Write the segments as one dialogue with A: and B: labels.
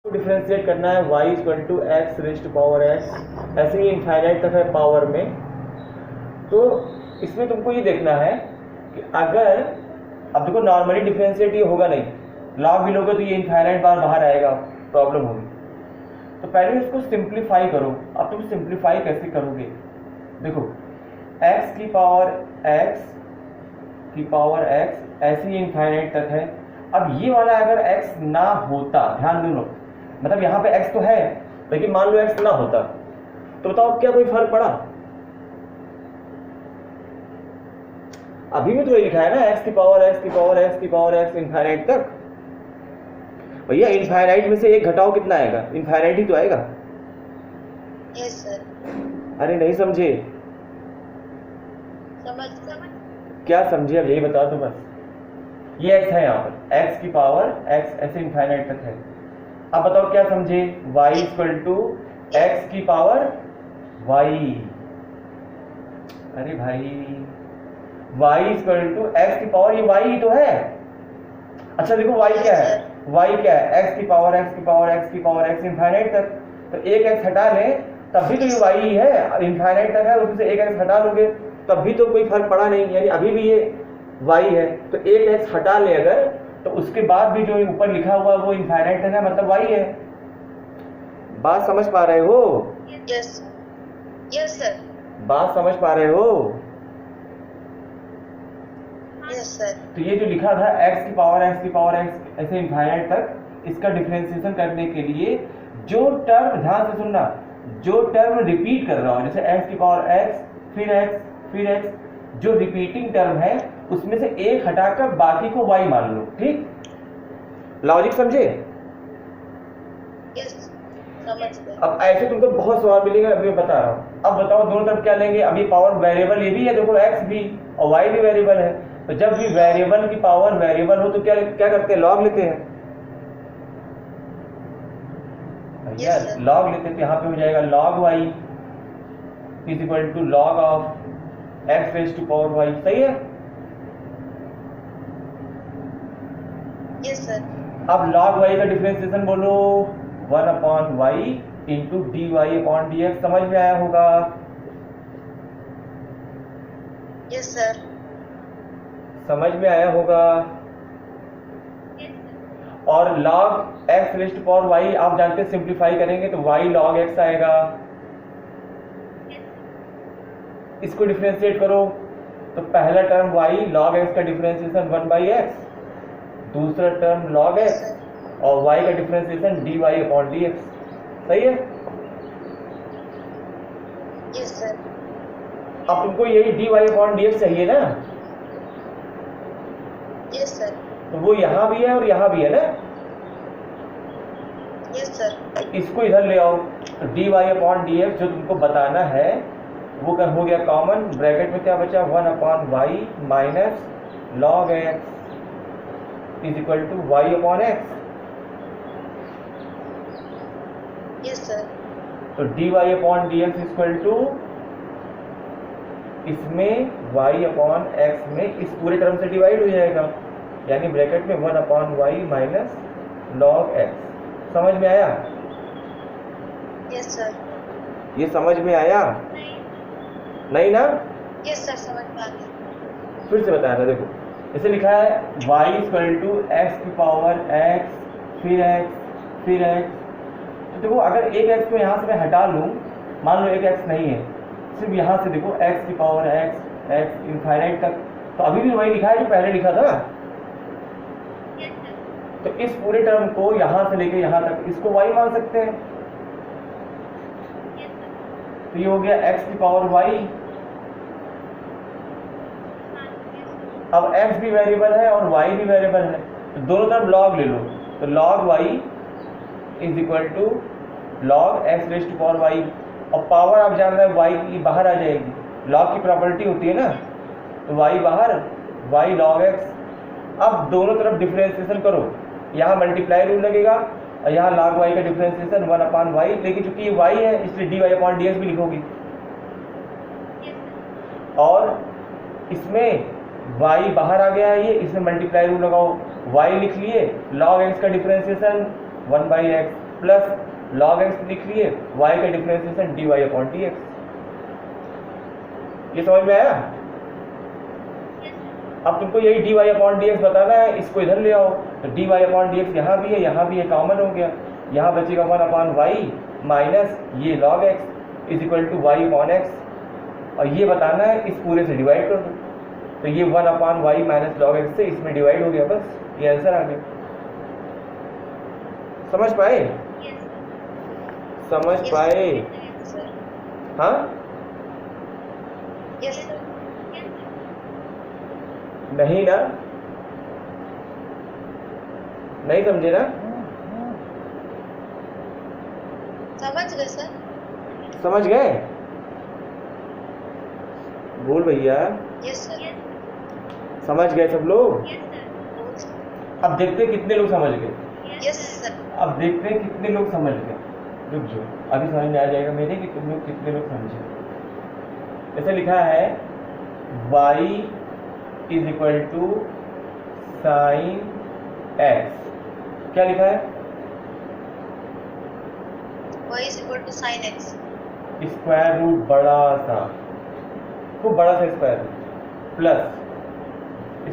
A: Differentiate करना है y equal to X raise to power X, ऐसे ही इनफाइनाइट तक है पावर में। तो इसमें तुमको ये देखना है कि अगर अब देखो नॉर्मली डिफरेंशिएट ये होगा नहीं, लॉग भी लोगे तो ये इनफाइनाइट बार बाहर आएगा, प्रॉब्लम होगी। तो पहले इसको सिंप्लीफाई करो। अब तुम सिंप्लीफाई कैसे करोगे? देखो x की पावर x ऐसे ही इनफाइनाइट तक है। अब ये वाला अगर x ना होता, ध्यान दो, मतलब यहाँ पे x तो है लेकिन मान लो x ना होता तो बताओ क्या कोई फर्क पड़ा? अभी भी तो ये लिखा है ना x की पावर x इनफाइनाइट तक। भैया इनफाइनाइट में से एक घटाओ, कितना आएगा? इनफाइनाइट ही तो आएगा।
B: Yes sir.
A: अरे नहीं समझे?
B: समझ
A: क्या समझे अब यही बता दो बस। ये x है, यहाँ पर x की पावर x ऐसे इनफाइनाइट तक है। अब बताओ क्या समझे? y इक्वल टू एक्स की पावर y। अरे भाई y इक्वल टू एक्स की पावर, ये y ही तो है। अच्छा देखो y क्या है? y क्या है? x की पावर x इनफाइनाइट तक। तो एक x हटा लें तब भी तो ये y ही है, इनफाइनाइट तक है, उसमें से एक x हटा लोगे तब भी तो कोई फर्क पड़ा नहीं, यानी अभी भी ये y है। तो एक x हटा ले अगर, तो उसके बाद भी जो ऊपर लिखा हुआ वो इनफाइनाइट तक है, मतलब y है। बात समझ पा रहे हो?
B: Yes sir.
A: बात समझ पा रहे हो?
B: Yes sir.
A: तो ये जो लिखा था x की पावर x ऐसे इनफाइनाइट तक, इसका डिफरेंशिएशन करने के लिए जो टर्म, ध्यान से सुनना, जो टर्म रिपीट कर रहा हूं, जैसे x की पावर x फिर x, जो रिपीटिंग टर्म है उसमें से एक हटाकर बाकी को y मान लो। ठीक, लॉजिक समझे?
B: यस समझ गए।
A: अब ऐसे तुमको बहुत सवाल मिलेंगे, अभी मैं बता रहा हूँ। अब बताओ दोनों तरफ क्या लेंगे? अभी पावर वेरिएबल ये भी है, देखो x भी और y भी वेरिएबल है। तो जब भी वेरिएबल की पावर वेरिएबल हो तो क्या करते हैं? लॉग लेते हैं। भैया लॉग लेते हैं तो यहाँ पे हो जाएगा log y is equal to log of x raise to power y। सही है?
B: Yes sir.
A: अब log y का डिफरेंशिएशन बोलो, 1 upon y into D Y upon D X. समझ में आया होगा?
B: Yes sir.
A: समझ में आया होगा? और log x raise to power y आप जानते हैं, सिंप्लीफाई करेंगे तो y log x आएगा। इसको डिफरेंशिएट करो तो पहला टर्म y log x का डिफरेंशिएशन 1/x, दूसरा टर्म log x और y का डिफरेंशिएशन dy अपॉन dx। सही है?
B: Yes sir.
A: अब तुमको यही dy अपॉन dx चाहिए ना?
B: Yes sir.
A: तो वो यहाँ भी है और यहाँ भी है ना?
B: Yes sir.
A: तो इसको इधर ले आओ तो dy अपॉन dx जो तुमको बताना है वो हो गया कॉमन। ब्रैकेट में क्या बचा? 1 upon y minus log x is equal to y upon x।
B: Yes sir.
A: तो dy upon dx equal to इसमें y अपॉन x में इस पूरे टर्म से डिवाइड हो जाएगा, यानी ब्रैकेट में 1 upon y minus log x। समझ में आया?
B: Yes sir.
A: ये समझ में आया? नहीं ना?
B: यस सर, समझ में आ गया।
A: फिर से बताया था, देखो इसे लिखा है y इक्वल टू एक्स की पावर x फिर x। तो देखो अगर एक x को यहाँ से मैं हटा लूँ, मान लो एक x नहीं है, सिर्फ यहाँ से देखो x की पावर x इनफाइनाइट तक, तो अभी भी वही लिखा है जो पहले लिखा था। तो इस पूरे टर्म को यहाँ से लेके यहाँ तक इसको y मान सकते हैं। तो ये हो गया x की पावर y। अब x भी वेरिएबल है और y भी वेरिएबल है, तो दोनों तरफ log ले लो। तो log y is equal to log x raise to power y, और पावर आप जान रहे हैं y की बाहर आ जाएगी, log की प्रॉपर्टी होती है ना, तो y बाहर y log x। अब दोनों तरफ डिफरेंशिएशन करो, यहाँ मल्टीप्लाई रूल लगेगा और यहाँ log y का डिफरेंशिएशन 1 अपॉन y, लेकिन चूंकि ये y है इसलिए dy अपॉन dx भी लिखोगी। और इसमें y बाहर आ गया है, ये इसमें मल्टीप्लाई रूल लगाओ, y लिख लिए, log x का differentiation 1/x plus log x लिख लिए, y का डिफरेंशिएशन dy अपॉन dx। ये समझ में आया? अब तुमको यही dy अपॉन dx बताना है, इसको इधर ले आओ, तो dy अपॉन dx यहाँ भी है, कॉमन हो गया, यहाँ बचेगा 1 अपॉन वाई माइनस ये log x is equal to Y upon X, और ये बताना है इस पूरे से डिवाइड कर दो, तो ये 1 upon Y minus log x से इसमें डिवाइड हो गया, बस ये आंसर आ गया। समझ पाए? समझ पाए?
B: सर।
A: हाँ,
B: यस सर।
A: नहीं ना, नहीं समझे ना?
B: समझ गए सर।
A: समझ गए? बोल भैया,
B: यस सर।
A: समझ गए सब लोग?
B: यस
A: अब देखते हैं कितने लोग समझ गए,
B: सर।
A: अब देखते हैं कितने लोग समझ गए। रुक जाओ, अभी समझ में आ जाएगा मेरे कि तुम लोग कितने लोग समझे। जैसे लिखा है y is equal to sine X, क्या लिखा है?
B: y is equal to sin x।
A: Square root बड़ा सा, खूब बड़ा सा square root plus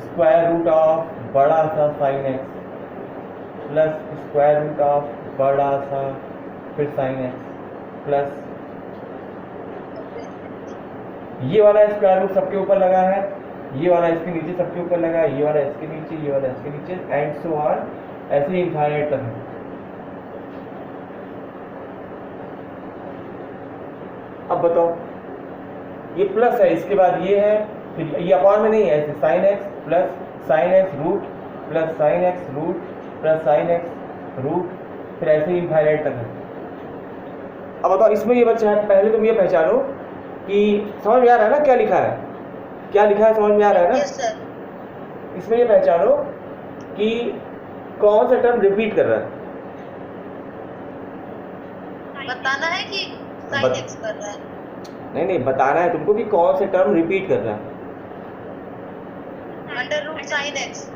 A: square root of बड़ा सा sine x plus square root of बड़ा सा फिर साइन एक्स प्लस ये वाला स्क्वायर रूट सबके ऊपर लगा है, ये वाला इसके नीचे सबके ऊपर लगा है, ये वाला इसके नीचे, ये वाला इसके नीचे, एंड सो ऑन, ऐसे ही इनफाइनाइट तक है। अब बताओ, ये प्लस है, इसके बाद ये है, फिर ये अपॉन में नहीं है, ऐसे sine x plus sine X root plus sine X root plus sine X root, फिर ऐसे ही इनफाइनाइट तक है। अब बताओ, इसमें ये बच्चा है, पहले तुम ये पहचानो कि समझ में आ रहा है ना क्या लिखा है, क्या लिखा है समझ में आ रहा है ना?
B: Yes sir.
A: इसमें ये पहचानो कि कौन सा टर्म रिपीट कर रहा है।
B: बताना है कि sin x कर रहा है।
A: नहीं नहीं, बताना है तुमको कि कौन सा टर्म रिपीट कर रहा है।
B: Under root sin x।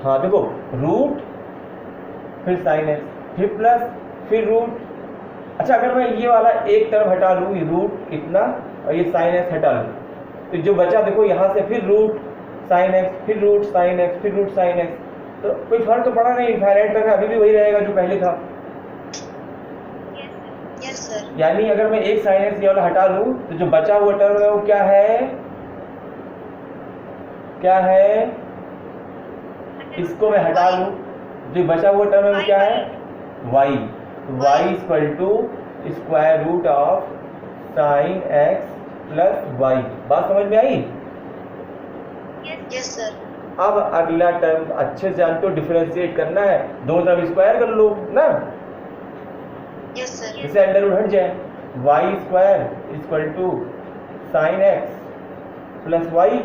A: हाँ देखो, रूट फिर साइन एक्स फिर प्लस फिर रूट। अच्छा, अगर मैं ये वाला एक टर्म हटा लूँ, ये रूट इतना और ये साइन एक्स हटा लूँ, तो जो बचा देखो यहाँ से फिर रूट साइन एक्स फिर रूट साइन एक्स फिर रूट साइन एक्स, तो कोई फर्क तो पड़ा नहीं, इनफाइनाइट तक अभी भी वही रहेगा जो पहले था।
B: Yes sir.
A: यानी अगर मैं एक साइन एक्स ये वाला हटा लूँ तो जो बचा हुआ टर्म है वो क्या है, क्या है, इसको मैं हटा लूँ, जो बचा हुआ टर्म है वो क्या है, y। तो y equal to square root of sine x plus Y. बात समझ में आई?
B: Yes sir.
A: अब अगला टर्म अच्छे से जानते हो, डिफरेंशिएट करना है, दो टर्म स्क्वायर कर लो ना,
B: यस सर।
A: इससे अंडर रूट हट जाए, y square equal to sine x plus y,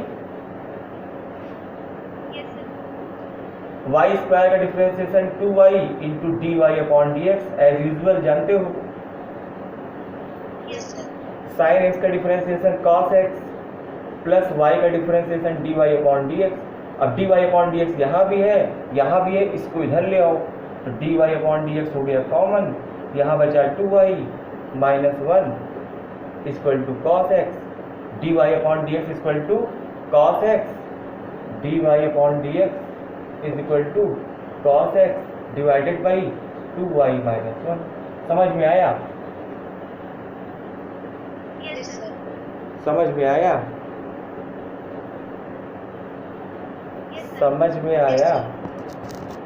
A: y square का differentiation 2y into D Y upon D x, as usual जानते हो।
B: Yes sir.
A: साइन एक्स का differentiation cos x plus y का differentiation d Y upon D x. अब d Y upon D x यहाँ भी है, यहाँ भी है, इसको इधर ले आओ, तो D Y upon D X हो गया कॉमन, यहाँ बचा 2y minus 1 equal to cos X, D Y upon D X equal to cos X, D Y upon D X is equal to cos X divided by 2y minus 1। समझ में आया?
B: Yes sir.
A: समझ में आया? समझ में आया?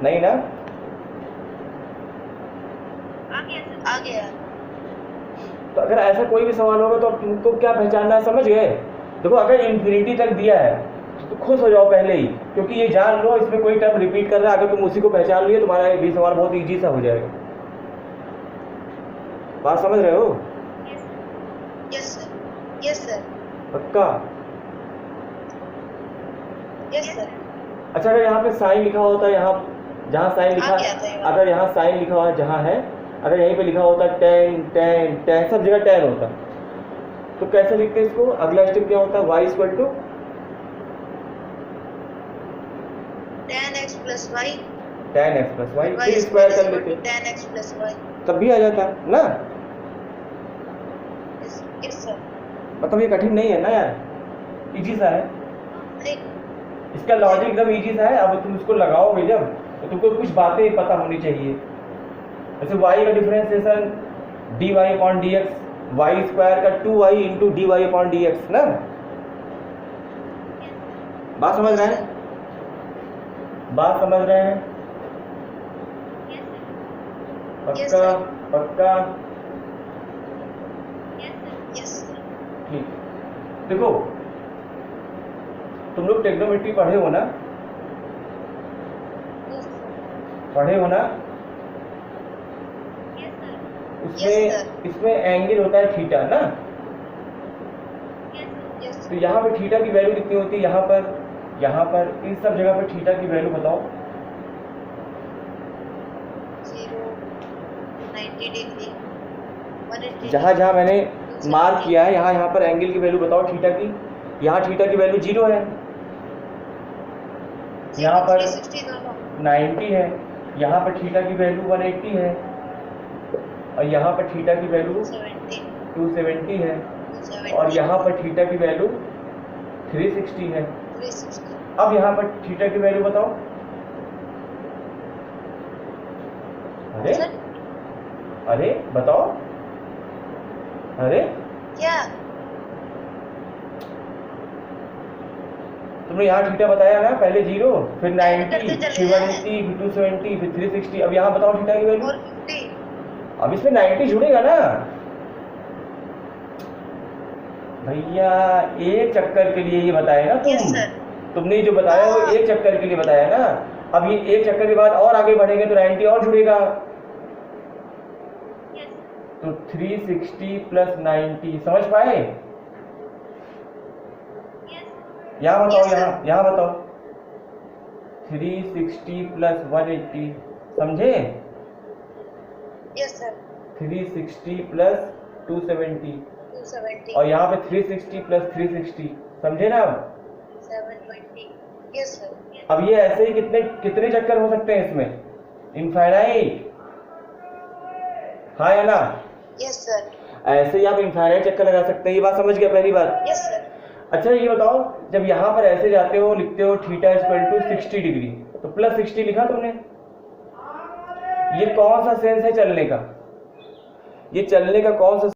A: नहीं ना?
B: आ गया।
A: तो अगर ऐसा कोई भी सवाल होगा तो अब तुमको क्या पहचानना है, समझ गए? देखो, अगर इन्फिनिटी तक दिया है तो खुश हो जाओ पहले ही, क्योंकि ये जान लो इसमें कोई टर्म रिपीट कर रहा है, अगर तुम उसी को पहचान लिए तुम्हारा ये भी सवाल बहुत इजी सा हो जाएगा। बात समझ रहे हो?
B: Yes sir. Yes sir.
A: पक्का?
B: Yes sir.
A: अच्छा, अगर यहाँ पे साइन लिखा होता है, यहाँ जहाँ साइन लिखा,
B: आ गया था।
A: अगर यहाँ साइन लिखा हुआ जहाँ है, अगर यहीं पे लिखा होता टेन टेन टेन, सब जगह टेन होता, तो कैसे लिखते हैं इसको? अगला स्टेप क्या होता है? y equal to
B: tan x plus Y
A: tan x plus Y,
B: y
A: फिर
B: square
A: स्क्वायर
B: is
A: कर
B: equal
A: लेते
B: to tan x plus y.
A: तब भी आ जाता ना।
B: Yes sir.
A: मतलब ये कठिन नहीं है ना यार, इजी सा है,
B: नहीं
A: इसका लॉजिक एकदम इजी सा है। अब तुम इसको लगाओगे जब तो तुमको कुछ बातें पता होनी चाहिए। जैसे y का differentiation dy upon D X, Y square का 2y into D Y upon D X ना। बात समझ रहे हैं, बात समझ रहे हैं?
B: Yes,
A: पक्का
B: sir.
A: पक्का
B: yes sir.
A: ठीक। देखो तुम लोग ट्रिग्नोमेट्री पढ़े हो ना,
B: Yes sir.
A: पढ़े हो ना?
B: Yes,
A: उसमें
B: sir.
A: इसमें एंगल होता है थीटा ना।
B: Yes
A: तो
B: sir.
A: यहाँ पे थीटा की वैल्यू कितनी होती है? यहाँ पर इन सब जगह पे थीटा की वैल्यू बताओ।
B: 0, 90 degree, 180
A: जहाँ जहाँ मैंने मार्क किया है यहाँ पर एंगल की वैल्यू बताओ थीटा की। यहाँ थीटा की वैल्यू 0 है, यहाँ पर
B: 360 दोनों.
A: 90 है, यहाँ पर थीटा की वैल्यू 180 है और यहाँ पर थीटा की वैल्यू
B: 70,
A: 270 है
B: 270,
A: और यहाँ पर थीटा की वैल्यू 360 है।
B: 360.
A: अब यहाँ पर थीटा की वैल्यू बताओ। अरे
B: Sir,
A: अरे बताओ, अरे
B: क्या?
A: तुमने यहाँ थीटा बताया ना, पहले 0 फिर 90
B: करते
A: फिर
B: चले जाएं।
A: 180 फिर 270 फिर 360। अब यहाँ बताओ थीटा की वैल्यू।
B: 450.
A: अब इसमें 90 जुड़ेगा ना भैया, एक चक्कर के लिए ये बताया ना
B: Yes
A: तुम।
B: sir.
A: तुमने जो बताया वो एक चक्कर के लिए बताया ना। अब ये एक चक्कर के बाद और आगे बढ़ेंगे तो 90 और जुड़ेगा, तो 360 प्लस 90 समझ पाए? यहाँ बताओ,
B: Yes, sir.
A: यहाँ बताओ 360 प्लस 180 समझे?
B: Yes sir.
A: 360 प्लस 270
B: 270.
A: और यहाँ पे 360 प्लस 360 समझे ना? अब
B: 720. Yes sir.
A: अब ये ऐसे ही कितने कितने चक्कर हो सकते हैं इसमें? इनफाइनाइट, हाँ या ना?
B: Yes sir.
A: ऐसे ही आप इनफाइनाइट चक्कर लगा सकते हैं। ये बात समझ गया पहली बात?
B: Yes sir.
A: अच्छा ये बताओ, जब यहाँ पर ऐसे जाते हो लिखते हो थीटा इक्वल टू 60 डिग्री, तो प्लस 60 लिखा तुमने। ये कौन सा सेंस है चलने का? ये चलने का कौन सा